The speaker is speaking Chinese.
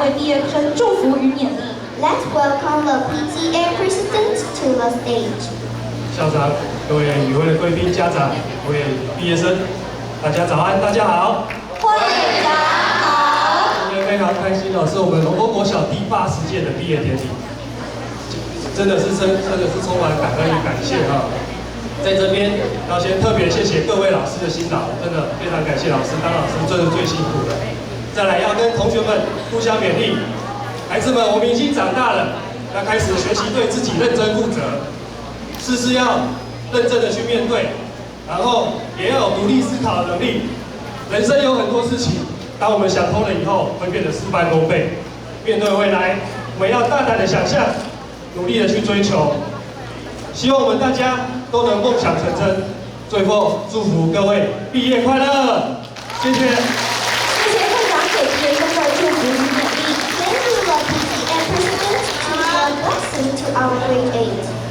为毕业生祝福与勉励。Let's welcome the PTA president to the stage. 校长、各位与会的贵宾、家长、各位毕业生，大家早安，大家好。会长好。今天非常开心哦，是我们龙峰国小第80届的毕业典礼，真的是充满感恩与感谢哈。在这边要先特别谢谢各位老师的辛劳，真的非常感谢老师，当老师真的最辛苦的。再来要跟同学们互相勉励，孩子们，我们已经长大了，要开始学习对自己认真负责，事事要认真的去面对，然后也要有独立思考的能力。人生有很多事情，当我们想通了以后，会变得事半功倍。面对未来，我们要大胆的想象，努力的去追求。希望我们大家都能梦想成真。最后，祝福各位毕业快乐，谢谢。谢谢会长给毕业生的祝福与勉励。 Thank you, the PTA president, to show blessing to our grade 8.